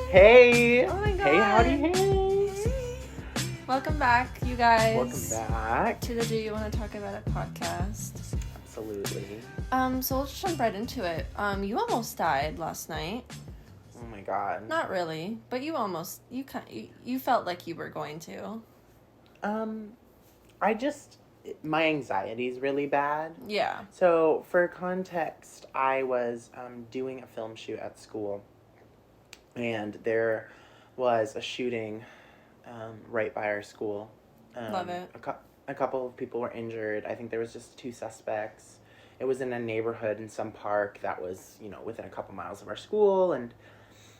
Hey! Oh my god! Hey, howdy, hey! Welcome back, you guys. Welcome back. To the Do You Want to Talk About It podcast. Absolutely. So let's jump right into it. You almost died last night. Oh my god. Not really, but you felt like you were going to. My anxiety's really bad. Yeah. So, for context, I was doing a film shoot at school, and there was a shooting right by our school. Love it. A couple of people were injured. I think there was just 2 suspects. It was in a neighborhood in some park that was, within a couple miles of our school, and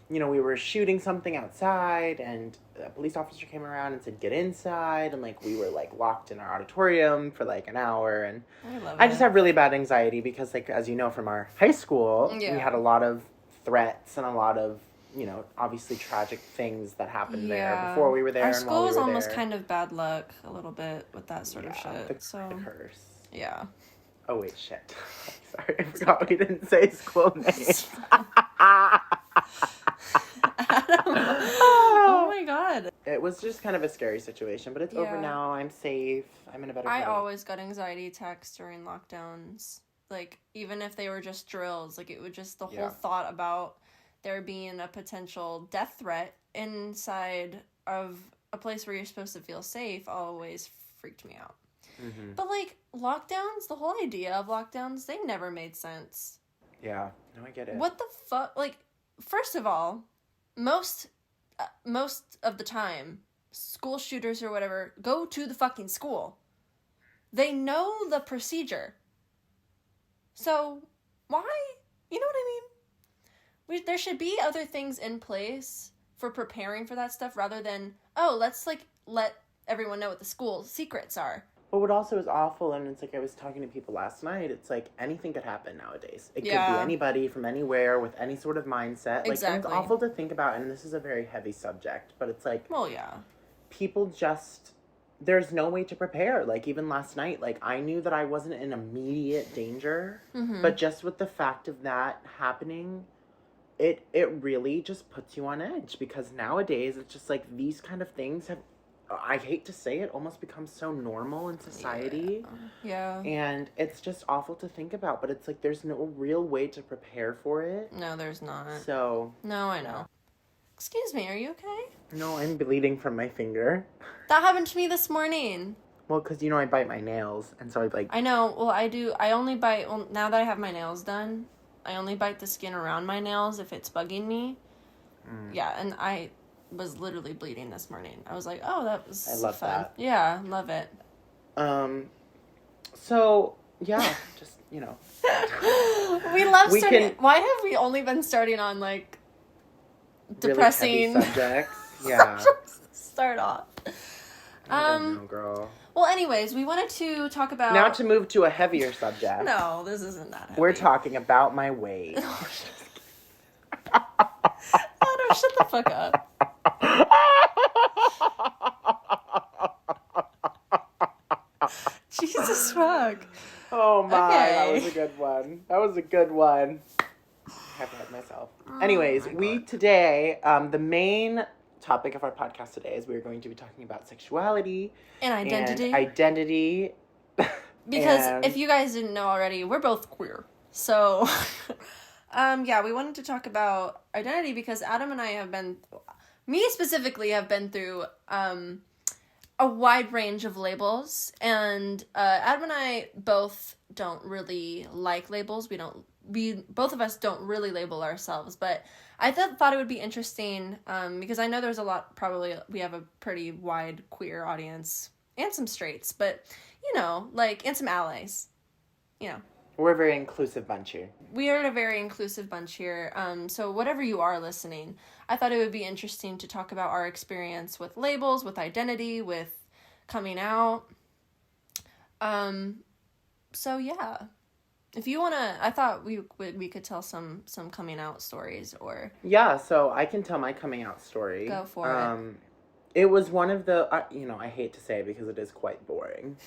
we were shooting something outside, and a police officer came around and said, get inside, and, we were, locked in our auditorium for, an hour, and I just have really bad anxiety because, as you know from our high school, we had a lot of threats and a lot of, obviously tragic things that happened there before we were there. Our and school while we was were almost there. kind of bad luck a little bit with that sort of shit. The curse. Yeah. Oh, wait, shit. Sorry, I forgot we didn't say school names. Oh my god. It was just kind of a scary situation, but it's over now. I'm safe. I'm in a better place. I always got anxiety attacks during lockdowns. Even if they were just drills, it would just, the whole thought about there being a potential death threat inside of a place where you're supposed to feel safe always freaked me out. Mm-hmm. But, lockdowns, the whole idea of lockdowns, they never made sense. Yeah. No, I get it. What the fuck? First of all, most of the time, school shooters or whatever go to the fucking school. They know the procedure. So, why? You know what I mean? There should be other things in place for preparing for that stuff rather than, let's, let everyone know what the school secrets are. But what also is awful, and it's I was talking to people last night, it's anything could happen nowadays. It could be anybody from anywhere with any sort of mindset. Exactly. And it's awful to think about, and this is a very heavy subject, but it's well, yeah. People just, there's no way to prepare. Even last night, I knew that I wasn't in immediate danger, but just with the fact of that happening, it really just puts you on edge, because nowadays it's just these kind of things have, I hate to say it, almost becomes so normal in society. Yeah. And it's just awful to think about, but it's there's no real way to prepare for it. No, there's not. So. No, I know. Excuse me, are you okay? No, I'm bleeding from my finger. That happened to me this morning. Well, because, I bite my nails, and so I know, well, I do, I only bite, now that I have my nails done, I only bite the skin around my nails if it's bugging me. Yeah, and I was literally bleeding this morning. I was like, oh, that was I love fun. that. Yeah, love it. So, yeah, just, We love starting... Why have we only been starting on, depressing... really heavy subjects? Yeah. Start off. I don't know, girl. Well, anyways, we wanted to talk about... Now to move to a heavier subject. No, this isn't that heavy. We're talking about my weight. Adam, shut the fuck up. Jesus fuck. Oh my, okay. That was a good one. I have to hit myself. Anyways, today, the main topic of our podcast today is we're going to be talking about sexuality. And identity. Because if you guys didn't know already, we're both queer. So, we wanted to talk about identity because Adam and I me specifically have been through a wide range of labels, and Adam and I both don't really like labels. Both of us don't really label ourselves, but I thought it would be interesting because I know there's a lot, probably we have a pretty wide queer audience and some straights, but and some allies, We're a very inclusive bunch here. We are a very inclusive bunch here. So whatever you are listening, I thought it would be interesting to talk about our experience with labels, with identity, with coming out. So yeah, if you wanna, I thought we could tell some coming out stories or. Yeah, so I can tell my coming out story. Go for it. It was one of the, I hate to say it because it is quite boring.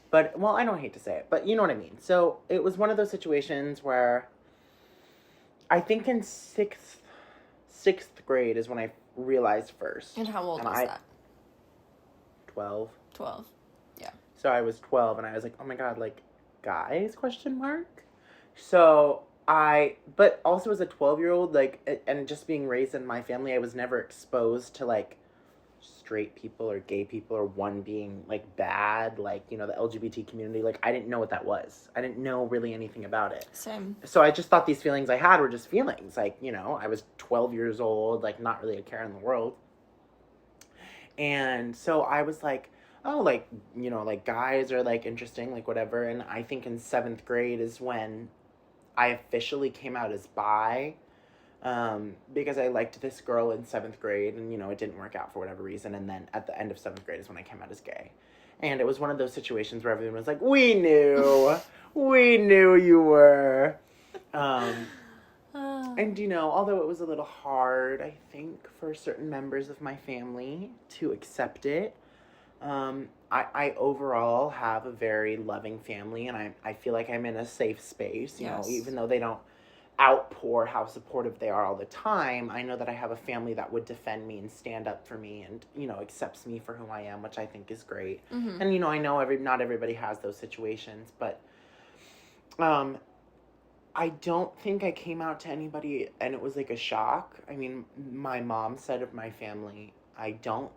But, well, I don't hate to say it, but you know what I mean. So, it was one of those situations where I think in sixth 6th grade is when I realized first. And how old was that? 12. 12. Yeah. So I was 12 and I was like, oh my God, like, guys, question mark? So but also as a 12-year-old, like, and just being raised in my family, I was never exposed to, like, straight people or gay people or one being, like, bad, like, you know, the LGBT community. Like, I didn't know what that was. I didn't know really anything about it. Same. So I just thought these feelings I had were just feelings. Like, you know, I was 12 years old, like, not really a care in the world. And so I was like, oh, like, you know, like, guys are, like, interesting, like, whatever. And I think in 7th grade is when I officially came out as bi, because I liked this girl in 7th grade, and, you know, it didn't work out for whatever reason. And then at the end of 7th grade is when I came out as gay. And it was one of those situations where everyone was like, we knew you were. And, you know, although it was a little hard, I think, for certain members of my family to accept it, I overall have a very loving family, and I feel like I'm in a safe space, you know, even though they don't outpour how supportive they are all the time. I know that I have a family that would defend me and stand up for me and, you know, accepts me for who I am, which I think is great. Mm-hmm. And, you know, I know not everybody has those situations, but I don't think I came out to anybody and it was like a shock. I mean, my mom said of my family, I don't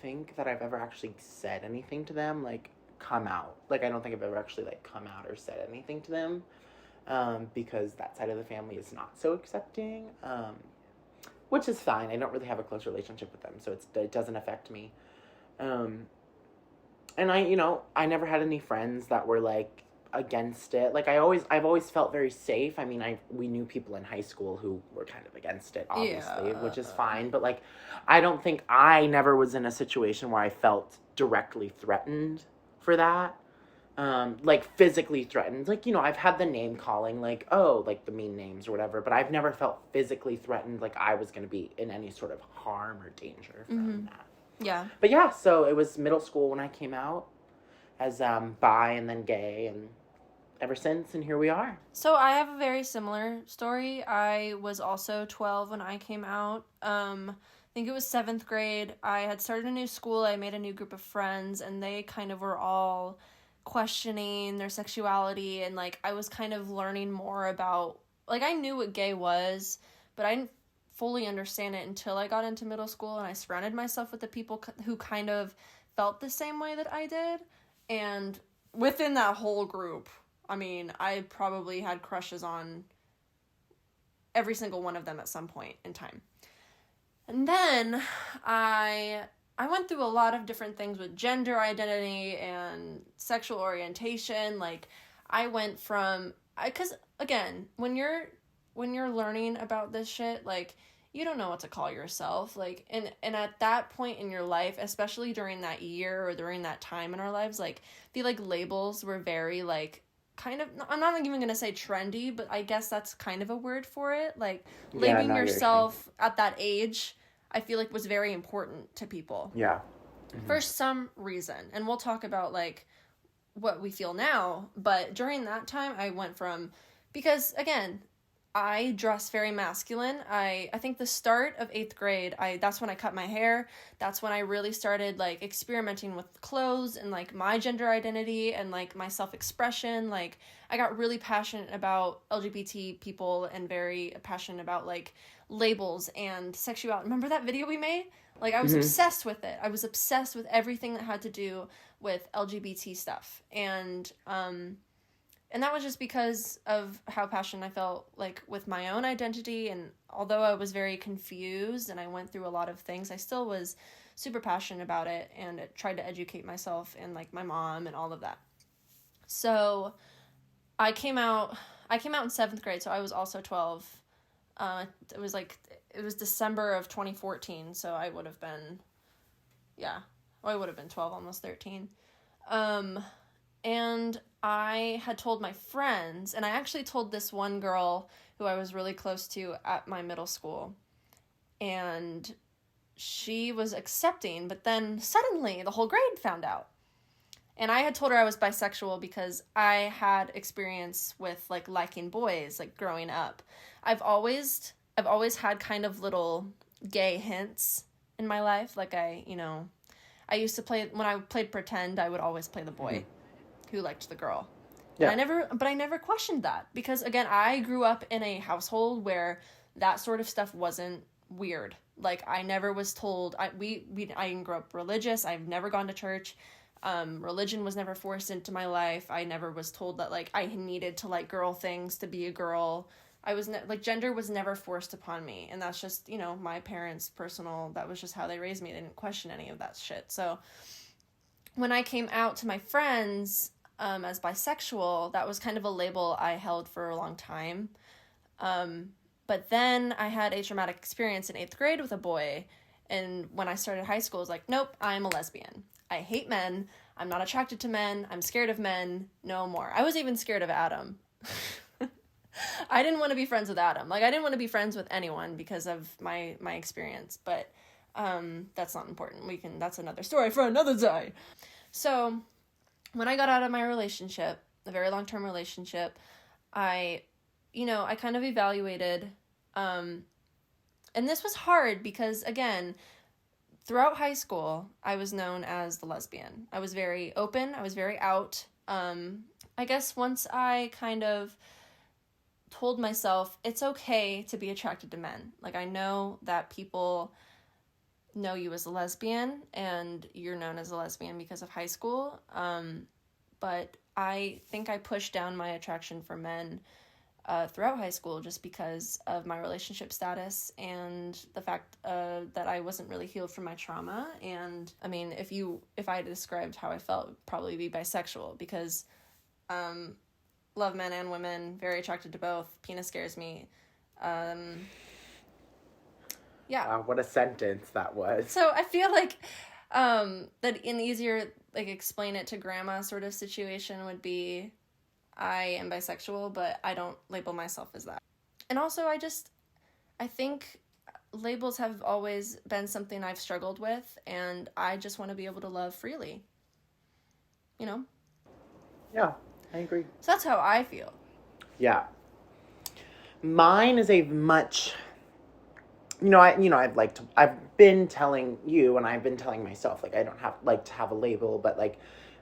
think that I've ever actually said anything to them, like, come out. Like, I don't think I've ever actually, like, come out or said anything to them, because that side of the family is not so accepting, which is fine. I don't really have a close relationship with them, so it doesn't affect me. And I never had any friends that were, like, against it. Like, I've always felt very safe. I mean, we knew people in high school who were kind of against it, obviously, which is fine. But, like, I never was in a situation where I felt directly threatened for that. Like, physically threatened. Like, you know, I've had the name calling, like, oh, like, the mean names or whatever, but I've never felt physically threatened, like, I was going to be in any sort of harm or danger from that. Yeah. But yeah, so it was middle school when I came out as bi and then gay, and ever since, and here we are. So I have a very similar story. I was also 12 when I came out. I think it was 7th grade. I had started a new school. I made a new group of friends, and they kind of were all questioning their sexuality, and, like, I was kind of learning more about, like, I knew what gay was, but I didn't fully understand it until I got into middle school, and I surrounded myself with the people who kind of felt the same way that I did. And within that whole group, I mean, I probably had crushes on every single one of them at some point in time. And then I went through a lot of different things with gender identity and sexual orientation. Like, I went from, because again, when you're learning about this shit, like, you don't know what to call yourself. Like, and at that point in your life, especially during that year or during that time in our lives, like, I feel like labels were very, like, kind of, I'm not even going to say trendy, but I guess that's kind of a word for it. Like, labeling yourself at that age, I feel like was very important to people. Yeah. Mm-hmm. For some reason. And we'll talk about, like, what we feel now. But during that time, I went from, because, again, I dress very masculine. I think the start of 8th grade, that's when I cut my hair. That's when I really started, like, experimenting with clothes and, like, my gender identity and, like, my self-expression. Like, I got really passionate about LGBT people and very passionate about, like, labels and sexuality. Remember that video we made? Like, I was obsessed with it. I was obsessed with everything that had to do with LGBT stuff. And that was just because of how passionate I felt, like, with my own identity. And although I was very confused and I went through a lot of things, I still was super passionate about it and tried to educate myself and, like, my mom and all of that. So I came out in 7th grade, so I was also 12. It was December of 2014, so I would have been 12, almost 13. And I had told my friends, and I actually told this one girl who I was really close to at my middle school, and she was accepting, but then suddenly the whole grade found out. And I had told her I was bisexual because I had experience with, like, liking boys, like, growing up. I've always I've always had kind of little gay hints in my life. Like I used to play, when I played pretend, I would always play the boy who liked the girl. Yeah. And I never questioned that because, again, I grew up in a household where that sort of stuff wasn't weird. Like, I never was told, I didn't grow up religious. I've never gone to church. Religion was never forced into my life. I never was told that, like, I needed to like girl things to be a girl. I was gender was never forced upon me. And that's just, my parents' personal, that was just how they raised me. They didn't question any of that shit. So when I came out to my friends, as bisexual, that was kind of a label I held for a long time. But then I had a traumatic experience in 8th grade with a boy. And when I started high school, I was like, nope, I'm a lesbian. I hate men. I'm not attracted to men. I'm scared of men. No more. I was even scared of Adam. I didn't want to be friends with Adam. Like, I didn't want to be friends with anyone because of my experience. But that's not important. That's another story for another day. So when I got out of my relationship, a very long-term relationship, I kind of evaluated, and this was hard because, again, throughout high school, I was known as the lesbian. I was very open. I was very out. I guess once I kind of told myself it's okay to be attracted to men. Like, I know that people know you as a lesbian and you're known as a lesbian because of high school. But I think I pushed down my attraction for men throughout high school just because of my relationship status and the fact that I wasn't really healed from my trauma. And I mean, if I described how I felt, it would probably be bisexual because love men and women, very attracted to both. Penis scares me. Yeah. Wow, what a sentence that was. So I feel like that an easier, like, explain it to grandma sort of situation would be I am bisexual, but I don't label myself as that. And also I think labels have always been something I've struggled with, and I just want to be able to love freely. Yeah, I agree. So that's how I feel. Yeah. Mine is a much, I've been telling you and I've been telling myself, like, I don't have to have a label, but like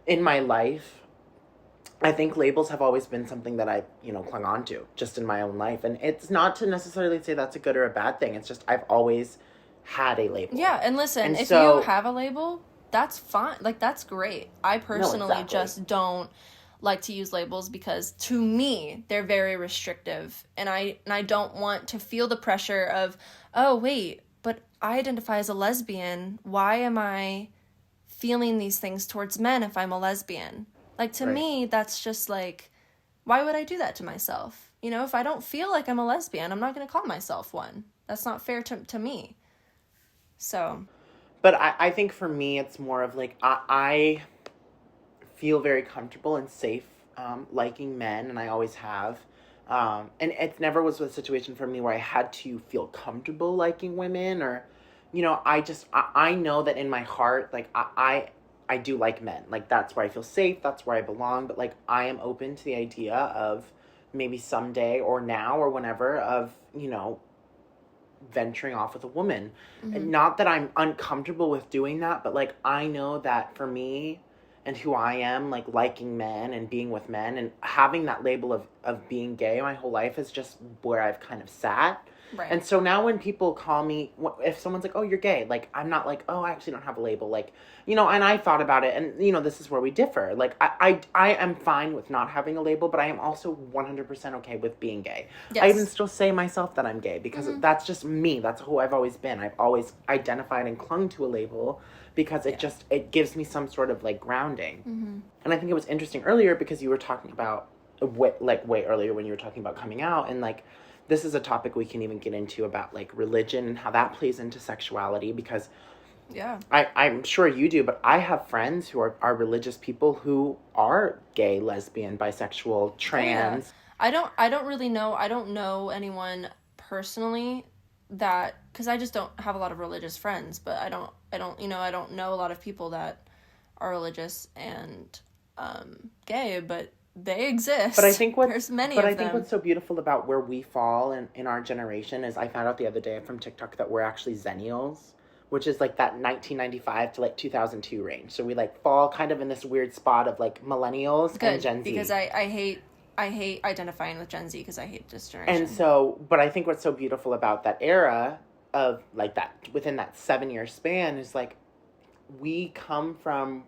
in my life, I think labels have always been something that I've, clung on to just in my own life. And it's not to necessarily say that's a good or a bad thing. It's just I've always had a label. Yeah, and listen, if you have a label, that's fine. Like, that's great. I personally just don't like to use labels because to me they're very restrictive, and I don't want to feel the pressure of, oh wait, but I identify as a lesbian. Why am I feeling these things towards men if I'm a lesbian? Like, to me, that's just like, why would I do that to myself? If I don't feel like I'm a lesbian, I'm not going to call myself one. That's not fair to me. So. But I think for me, it's more of like, I feel very comfortable and safe liking men, and I always have. And it never was a situation for me where I had to feel comfortable liking women or, I know that in my heart, like, I do like men. Like, that's where I feel safe. That's where I belong. But, like, I am open to the idea of maybe someday or now or whenever of, venturing off with a woman. Mm-hmm. And not that I'm uncomfortable with doing that, but, like, I know that for me and who I am, like, liking men and being with men and having that label of being gay my whole life is just where I've kind of sat. Right. And so now when people call me, if someone's like, oh, you're gay, like, I'm not like, oh, I actually don't have a label. Like, and I thought about it, and, this is where we differ. Like, I am fine with not having a label, but I am also 100% okay with being gay. Yes. I even still say myself that I'm gay because that's just me. That's who I've always been. I've always identified and clung to a label because it gives me some sort of, like, grounding. Mm-hmm. And I think it was interesting earlier because you were talking about, way earlier when you were talking about coming out, and, like, this is a topic we can even get into about, like, religion and how that plays into sexuality because I'm sure you do, but I have friends who are religious people who are gay, lesbian, bisexual, trans. Oh, yeah. I don't really know. I don't know anyone personally that, because I just don't have a lot of religious friends, but I don't know a lot of people that are religious and gay, but they exist. But I think there's many of them. what's so beautiful about where we fall in our generation is I found out the other day from TikTok that we're actually Zennials, which is like that 1995 to like 2002 range. So we like fall kind of in this weird spot of like millennials and Gen Z. Because I hate identifying with Gen Z because I hate this generation. And so, but I think what's so beautiful about that era of like that within that 7-year span is like we come from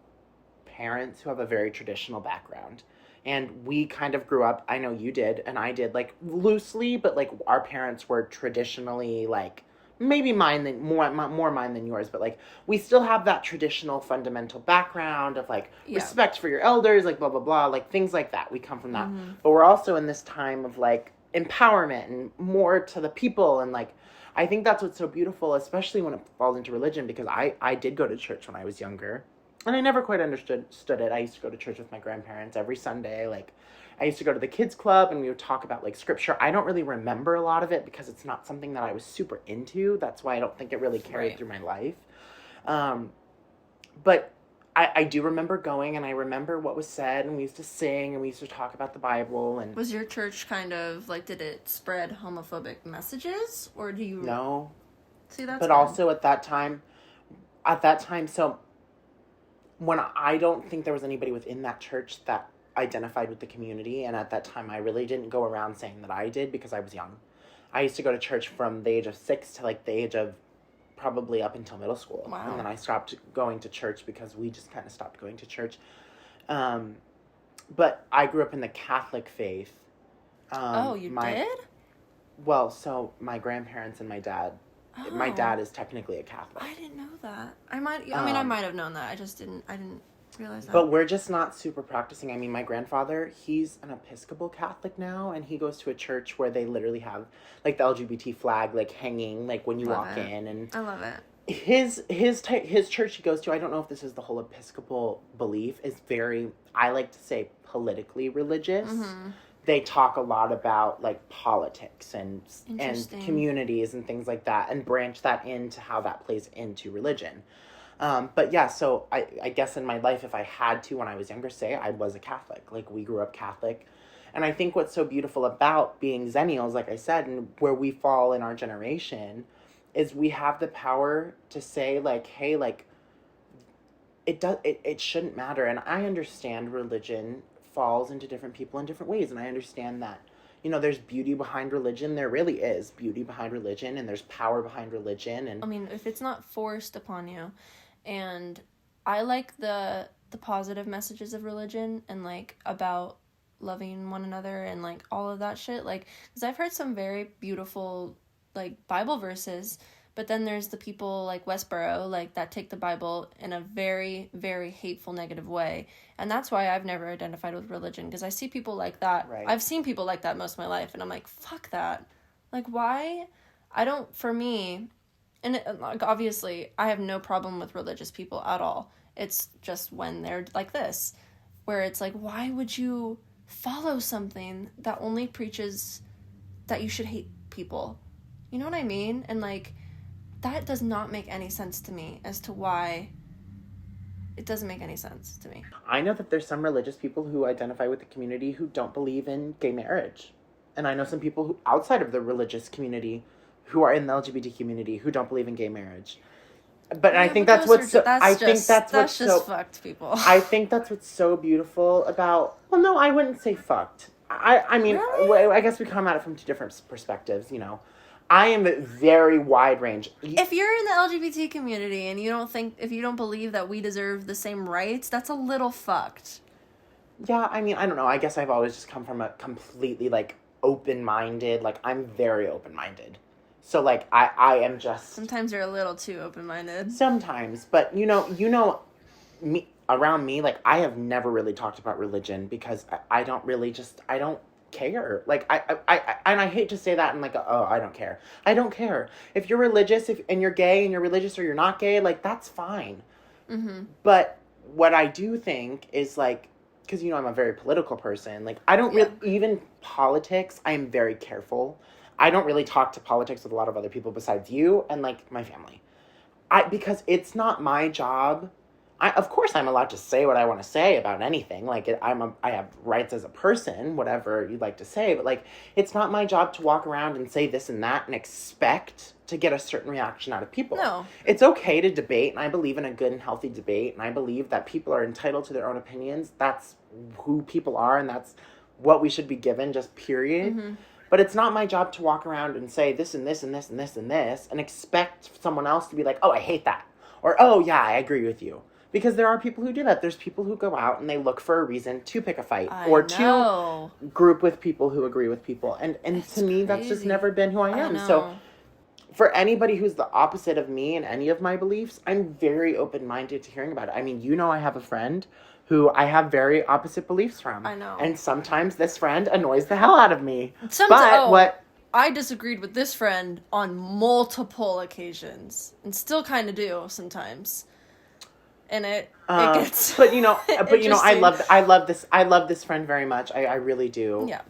parents who have a very traditional background. And we kind of grew up, I know you did, and I did, like, loosely, but, like, our parents were traditionally, like, maybe more mine than yours, but, like, we still have that traditional fundamental background of, like, respect for your elders, like, blah, blah, blah, like, things like that. We come from that. Mm-hmm. But we're also in this time of, like, empowerment and more to the people, and, like, I think that's what's so beautiful, especially when it falls into religion, because I did go to church when I was younger. And I never quite understood it. I used to go to church with my grandparents every Sunday. Like, I used to go to the kids club and we would talk about, like, scripture. I don't really remember a lot of it because it's not something that I was super into. That's why I don't think it really carried through my life. But I do remember going, and I remember what was said, and we used to sing, and we used to talk about the Bible. And was your church kind of, like, did it spread homophobic messages? Or do you... No. See, that's But good. Also at that time, so... when I don't think there was anybody within that church that identified with the community, and at that time I really didn't go around saying that I did because I was young. I used to go to church from the age of 6 to like the age of probably up until middle school. Wow. And then I stopped going to church because we just kind of stopped going to church. But I grew up in the Catholic faith. You did? Well, so my grandparents and my dad. Oh. My dad is technically a Catholic. I didn't know that. I might have known that. I didn't realize that. But we're just not super practicing. I mean, my grandfather, he's an Episcopal Catholic now, and he goes to a church where they literally have, like, the LGBT flag, like, hanging, like, when you walk in. And I love it. His church he goes to, I don't know if this is the whole Episcopal belief, is very, I like to say, politically religious. Mm-hmm. They talk a lot about, like, politics and communities and things like that, and branch that into how that plays into religion. But yeah, so I guess in my life, if I had to, when I was younger, say I was a Catholic. Like, we grew up Catholic. And I think what's so beautiful about being Zennials, like I said, and where we fall in our generation, is we have the power to say, like, hey, like, it shouldn't matter. And I understand religion falls into different people in different ways, and I understand that, you know, there's beauty behind religion. There really is beauty behind religion, and there's power behind religion. And I mean, if it's not forced upon you, and I like the positive messages of religion, and like about loving one another and like all of that shit, like, because I've heard some very beautiful like Bible verses, but then there's the people like Westboro, like, that take the Bible in a very, very hateful, negative way. And that's why I've never identified with religion, because I see people like that. Right. I've seen people like that most of my life, and I'm like, fuck that. Like, why? For me, and like, obviously, I have no problem with religious people at all. It's just when they're like this, where it's like, why would you follow something that only preaches that you should hate people? You know what I mean? And like, that does not make any sense to me as to why. It doesn't make any sense to me. I know that there's some religious people who identify with the community who don't believe in gay marriage. And I know some people who, outside of the religious community, who are in the LGBT community, who don't believe in gay marriage. But yeah, I think that's what's so... That's just fucked, people. I think that's what's so beautiful about... Well, no, I wouldn't say fucked. I mean, really? I guess we come at it from two different perspectives, you know. I am a very wide range. If you're in the LGBT community and if you don't believe that we deserve the same rights, that's a little fucked. Yeah, I mean, I don't know. I guess I've always just come from a completely, like, open-minded, like, I'm very open-minded. So, like, I am just... Sometimes you're a little too open-minded. Sometimes, but, you know, me, around me, like, I have never really talked about religion because I don't really just, I don't care. Like, and I hate to say that and like, oh, I don't care. I don't care. If you're religious, and you're gay and you're religious or you're not gay, like, that's fine. Mm-hmm. But what I do think is, like, because, you know, I'm a very political person, like, I don't really, even politics, I am very careful. I don't really talk to politics with a lot of other people besides you and, like, my family. Because it's not my job of course I'm allowed to say what I want to say about anything. Like, I have rights as a person, whatever you'd like to say, but like, it's not my job to walk around and say this and that and expect to get a certain reaction out of people. No. It's okay to debate, and I believe in a good and healthy debate, and I believe that people are entitled to their own opinions. That's who people are, and that's what we should be given, just period. Mm-hmm. But it's not my job to walk around and say this and this and this and this and this and expect someone else to be like, oh, I hate that. Or, oh, yeah, I agree with you. Because there are people who do that. There's people who go out and they look for a reason to pick a fight. Or to group with people who agree with people. And to me, that's just never been who I am. So for anybody who's the opposite of me and any of my beliefs, I'm very open-minded to hearing about it. I mean, I have a friend who I have very opposite beliefs from. I know. And sometimes this friend annoys the hell out of me. I disagreed with this friend on multiple occasions. And still kind of do sometimes. And it gets but I love this friend very much. I really do. Yeah.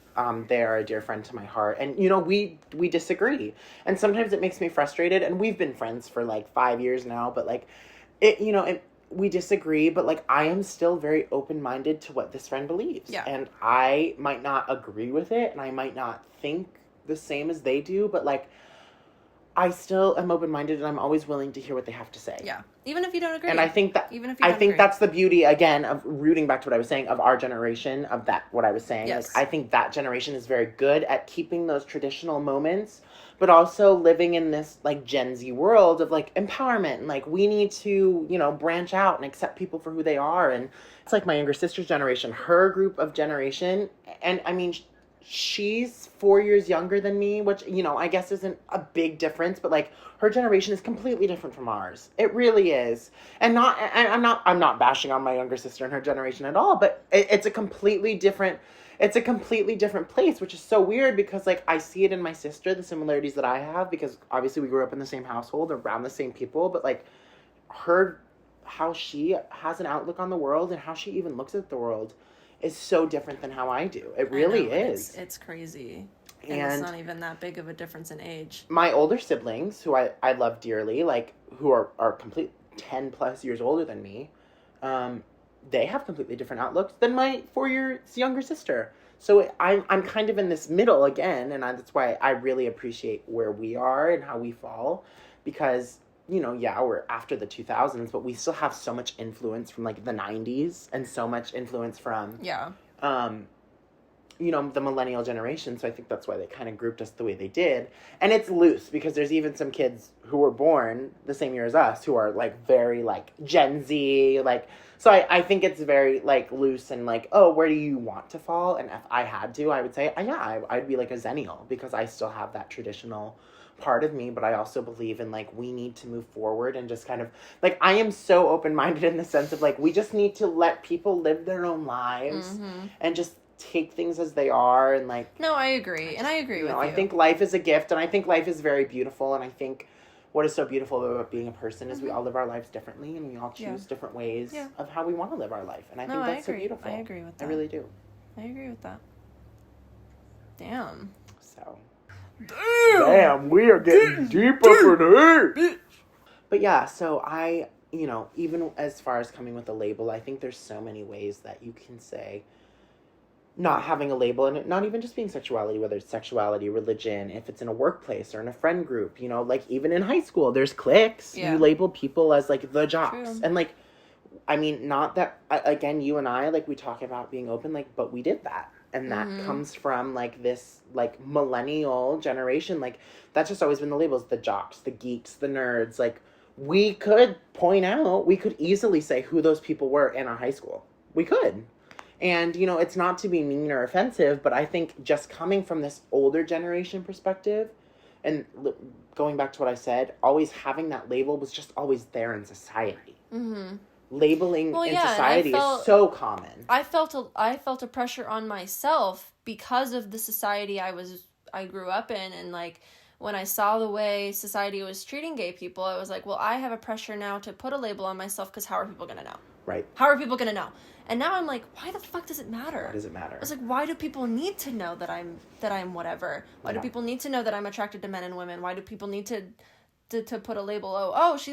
They are a dear friend to my heart, and we disagree, and sometimes it makes me frustrated. And we've been friends for like 5 years now, but like we disagree, but like I am still very open-minded to what this friend believes. Yeah. And I might not agree with it, and I might not think the same as they do, but like I still am open-minded, and I'm always willing to hear what they have to say. Yeah. Even if you don't agree. And I think that agree. That's the beauty, again, of rooting back to what I was saying, of our generation, of that, what I was saying. Yes. Like, I think that generation is very good at keeping those traditional moments, but also living in this, like, Gen Z world of, like, empowerment. And, like, we need to, branch out and accept people for who they are. And it's like my younger sister's generation, her group of generation. And, I mean, she's 4 years younger than me, which, I guess isn't a big difference, but like her generation is completely different from ours. It really is. And I'm not bashing on my younger sister and her generation at all, but it's a completely different place, which is so weird because like I see it in my sister, the similarities that I have, because obviously we grew up in the same household around the same people, but like how she has an outlook on the world and how she even looks at the world is so different than how I do. It really is. It's crazy. And it's not even that big of a difference in age. My older siblings, who I love dearly, like, who are complete 10 plus years older than me, they have completely different outlooks than my 4 years younger sister. So I'm kind of in this middle again, and that's why I really appreciate where we are and how we fall, because we're after the 2000s, but we still have so much influence from, like, the 90s and so much influence from, the millennial generation. So I think that's why they kind of grouped us the way they did. And it's loose because there's even some kids who were born the same year as us who are, like, very, like, Gen Z, like, so I think it's very, like, loose and, like, oh, where do you want to fall? And if I had to, I would say, I'd be, like, a Zennial because I still have that traditional part of me, but I also believe in, like, we need to move forward and just kind of, like, I am so open-minded in the sense of, like, we just need to let people live their own lives and just take things as they are, and, like... No, I agree, and I agree with you. I think life is a gift, and I think life is very beautiful, and I think what is so beautiful about being a person is we all live our lives differently, and we all choose different ways of how we want to live our life, and I think that's so beautiful. I agree with that. I really do. I agree with that. Damn. So... Damn, we are getting deep up in here. But yeah, so I, even as far as coming with a label, I think there's so many ways that you can say not having a label, and it not even just being sexuality, whether it's sexuality, religion, if it's in a workplace or in a friend group, like even in high school, there's cliques. Yeah. You label people as like the jocks. True. And like, I mean, not that, again, you and I, like we talk about being open, like, but we did that. And that comes from, like, this, like, millennial generation. Like, that's just always been the labels. The jocks, the geeks, the nerds. Like, we could easily say who those people were in our high school. We could. And, it's not to be mean or offensive, but I think just coming from this older generation perspective and going back to what I said, always having that label was just always there in society. Mm-hmm. Labeling in society is so common. I felt a pressure on myself because of the society I grew up in, and like when I saw the way society was treating gay people, I was like, well, I have a pressure now to put a label on myself because how are people gonna know? Right. How are people gonna know? And now I'm like, why the fuck does it matter? Why does it matter? I was like, why do people need to know that I'm whatever? Why do people need to know that I'm attracted to men and women? Why do people need to to put a label. Oh, she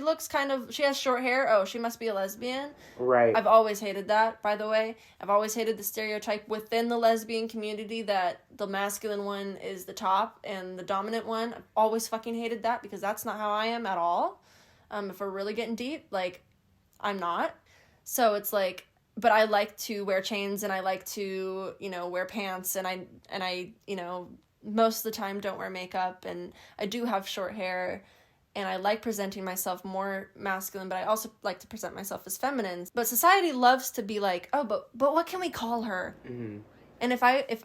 has short hair. Oh, she must be a lesbian. Right. I've always hated that, by the way. I've always hated the stereotype within the lesbian community that the masculine one is the top and the dominant one. I've always fucking hated that because that's not how I am at all. If we're really getting deep, like, I'm not. So it's like, but I like to wear chains and I like to, wear pants and I, most of the time don't wear makeup and I do have short hair and I like presenting myself more masculine, but I also like to present myself as feminine. But society loves to be like, oh, but what can we call her? Mm-hmm. And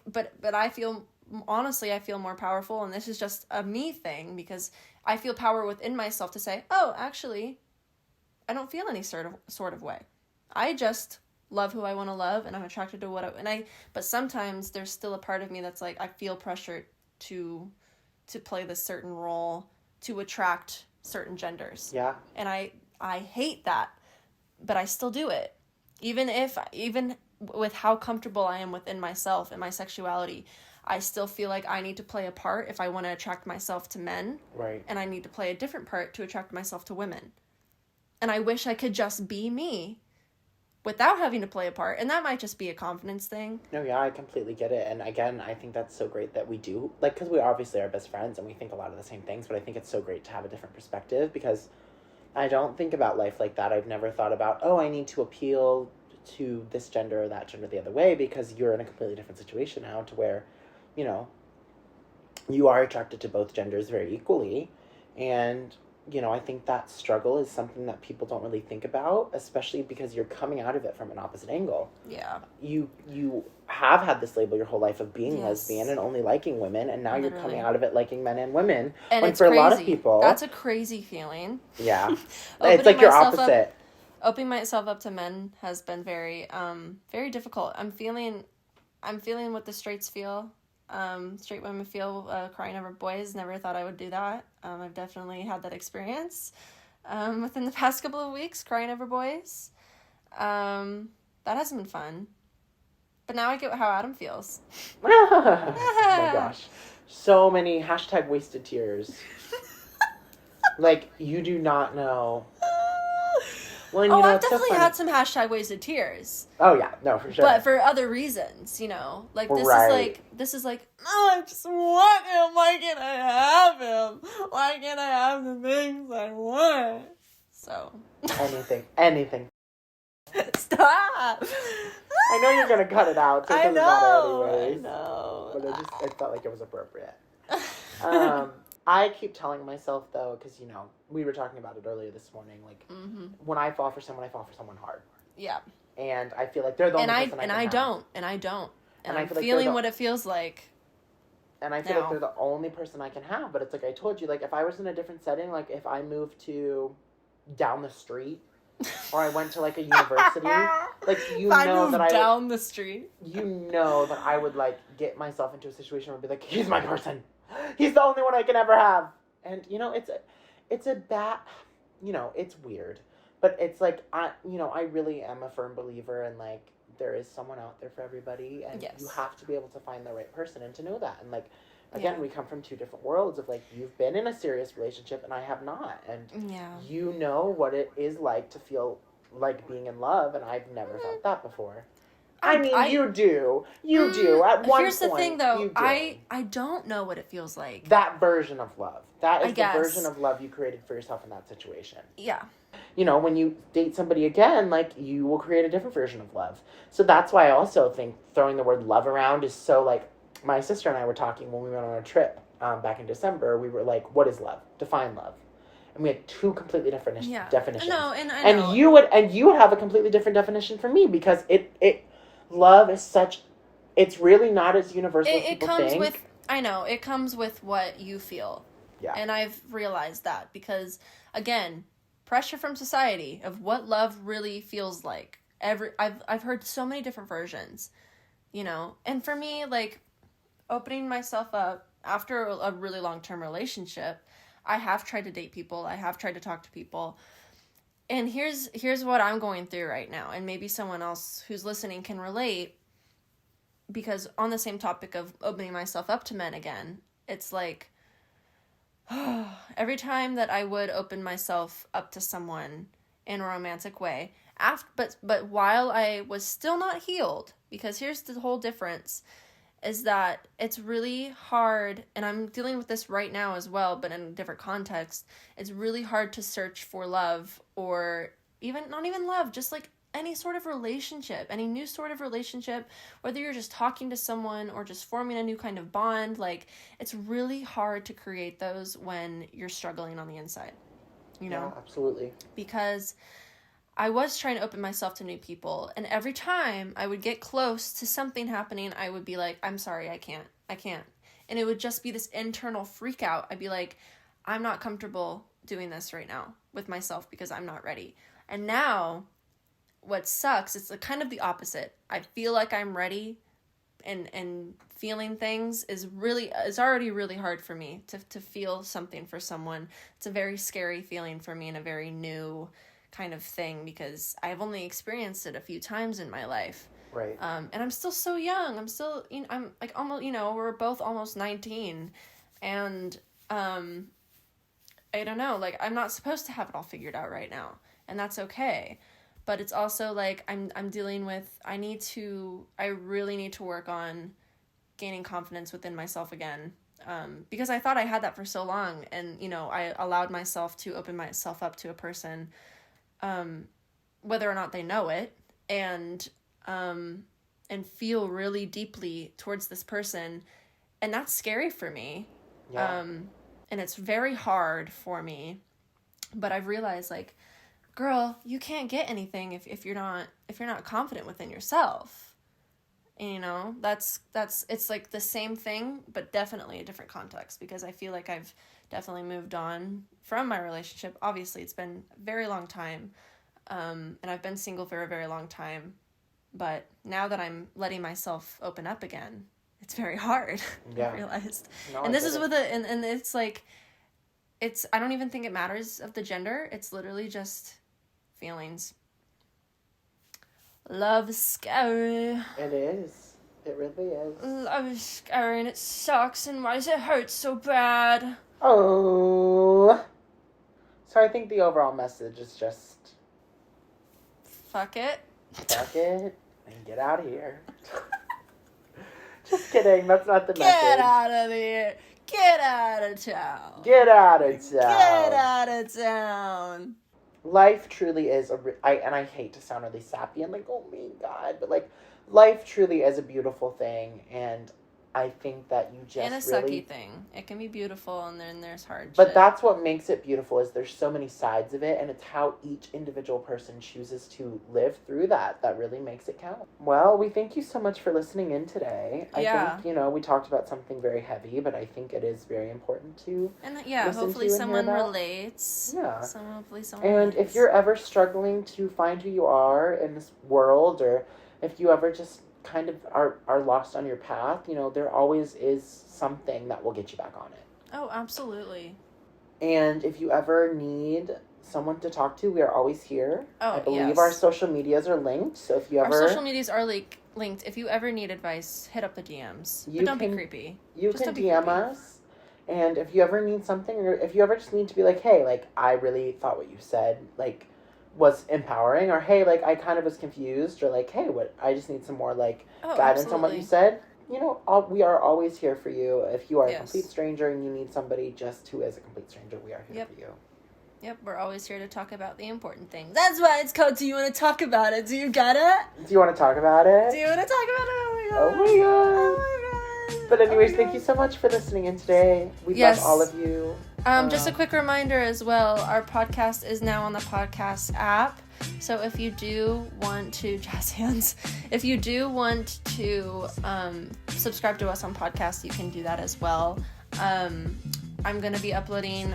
but I feel, honestly, I feel more powerful, and this is just a me thing, because I feel power within myself to say, oh, actually, I don't feel any sort of way. I just love who I want to love, and I'm attracted to but sometimes there's still a part of me that's like, I feel pressured to play this certain role, to attract certain genders. Yeah. And I hate that, but I still do it. Even with how comfortable I am within myself and my sexuality, I still feel like I need to play a part if I want to attract myself to men. Right. And I need to play a different part to attract myself to women. And I wish I could just be me without having to play a part. And that might just be a confidence thing. No, yeah, I completely get it. And again, I think that's so great that we do, like, because we obviously are best friends and we think a lot of the same things, but I think it's so great to have a different perspective, because I don't think about life like that. I've never thought about, oh, I need to appeal to this gender or that gender the other way, because you're in a completely different situation now to where, you are attracted to both genders very equally. And, I think that struggle is something that people don't really think about, especially because you're coming out of it from an opposite angle. Yeah. You have had this label your whole life of being Yes. lesbian and only liking women, and now Literally. you're coming out of it liking men and women. And when it's for crazy. a lot of people, That's a crazy feeling. Yeah. It's like your opposite. Opening myself up to men has been very, very difficult. I'm feeling what the straights feel. Straight women feel, crying over boys. Never thought I would do that. I've definitely had that experience, within the past couple of weeks, crying over boys. That hasn't been fun. But now I get how Adam feels. Oh my gosh. So many #wasted tears. Like, you do not know. Well, I've definitely had some #wasted tears. Oh yeah, no, for sure. But for other reasons, like this Right. is like, oh, I just want him. Why can't I have him? Why can't I have the things I want? So anything. Stop. I know you're gonna cut it out, so it doesn't matter anyways. I know. But it felt like it was appropriate. I keep telling myself, though, because, we were talking about it earlier this morning, like, when I fall for someone hard. Yeah. And I feel like they're the only person I can have. And I don't. And I I'm feel like feeling what it feels like. And I feel like they're the only person I can have. But it's like I told you, like, if I was in a different setting, like, if I moved to down the street, or I went to, like, a university, like, down the street. That I would, like, get myself into a situation where I'd be like, he's my person. He's the only one I can ever have. And, it's a bad, it's weird. But it's like, I really am a firm believer in, like, there is someone out there for everybody. And Yes. you have to be able to find the right person and to know that. And, like, again, we come from two different worlds of, like, you've been in a serious relationship and I have not. And you know what it is like to feel like being in love. And I've never felt that before. You do. You do. At one point, here's the thing, though. You do. I don't know what it feels like. That version of love. That is the guess. version of love you created for yourself in that situation. Yeah. When you date somebody again, like, you will create a different version of love. So that's why I also think throwing the word love around is so, like, my sister and I were talking when we went on a trip back in December. We were like, what is love? Define love. And we had two completely different definitions. No, and I know. And you would have a completely different definition for me, because love is it's really not as universal as people think. It comes with what you feel. Yeah. And I've realized that because, again, pressure from society of what love really feels like. I've heard so many different versions, and for me, like, opening myself up after a really long-term relationship, I have tried to date people. I have tried to talk to people. And here's what I'm going through right now, and maybe someone else who's listening can relate, because on the same topic of opening myself up to men again, it's like, every time that I would open myself up to someone in a romantic way, but while I was still not healed, because here's the whole difference, is that it's really hard, and I'm dealing with this right now as well, but in a different context. It's really hard to search for love, or even not even love, just like any sort of relationship, any new sort of relationship, whether you're just talking to someone or just forming a new kind of bond. Like, it's really hard to create those when you're struggling on the inside, you know? Yeah, absolutely. Because I was trying to open myself to new people, and every time I would get close to something happening, I would be like, I'm sorry, I can't. And it would just be this internal freak out. I'd be like, I'm not comfortable doing this right now with myself because I'm not ready. And now, what sucks, it's kind of the opposite. I feel like I'm ready, and feeling things is already really hard for me to feel something for someone. It's a very scary feeling for me, and a very new kind of thing, because I've only experienced it a few times in my life. Right. And I'm still so young. I'm like almost, we're both almost 19, and I don't know, like, I'm not supposed to have it all figured out right now, and that's okay. But it's also like I'm dealing with, I really need to work on gaining confidence within myself again. Because I thought I had that for so long, and, I allowed myself to open myself up to a person, whether or not they know it, and feel really deeply towards this person. And that's scary for me. Yeah. And it's very hard for me, but I've realized, like, girl, you can't get anything if you're not confident within yourself. And, that's it's like the same thing, but definitely a different context, because I feel like I've definitely moved on from my relationship. Obviously, it's been a very long time, and I've been single for a very long time, but now that I'm letting myself open up again, it's very hard. Yeah. I realized. No, And this is with and it's like, I don't even think it matters of the gender. It's literally just feelings. Love is scary. It is. It really is. Love is scary, and it sucks, and why does it hurt so bad? Oh. So I think the overall message is just... Fuck it. Fuck it and get out of here. Just kidding. That's not the message. Get out of here. Get out of town. Get out of town. Get out of town. Life truly is and I hate to sound really sappy and like, oh my God, but like, life truly is a beautiful thing, and I think that you just and a sucky thing. It can be beautiful, and then there's hardship. But that's what makes it beautiful, is there's so many sides of it, and it's how each individual person chooses to live through that really makes it count. Well, we thank you so much for listening in today. I think, we talked about something very heavy, but I think it is very important to hopefully someone relates. Yeah. Hopefully someone And relates. if you're ever struggling to find who you are in this world, or if you ever just kind of are lost on your path, there always is something that will get you back on it. Oh, absolutely. And if you ever need someone to talk to, we are always here. Oh, I believe yes. our social medias are linked, so if you ever... Our social medias are linked. If you ever need advice, hit up the DMs. But don't be creepy. You can DM us, and if you ever need something, or if you ever just need to be like, hey, like, I really thought what you said, like, was empowering, or hey, like, I kind of was confused, or like, hey, I just need some more, like, guidance on what you said, we are always here for you. If you are a complete stranger and you need somebody just who is a complete stranger, we are here for you. Yep, we're always here to talk about the important things. That's why it's called Do You Want to Talk About It? Do you get it? Do you want to talk about it? Do you want to talk about it? Oh my god. But anyways, thank you so much for listening in today. We love all of you. Just a quick reminder as well, our podcast is now on the podcast app. So if you do want to, jazz hands, if you do want to subscribe to us on podcast, you can do that as well. I'm going to be uploading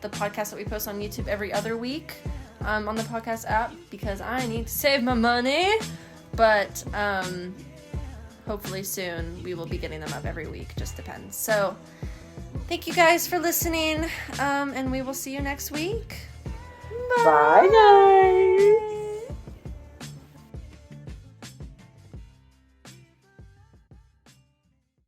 the podcast that we post on YouTube every other week on the podcast app, because I need to save my money. But hopefully soon we will be getting them up every week. Just depends. So thank you guys for listening, and we will see you next week. Bye guys.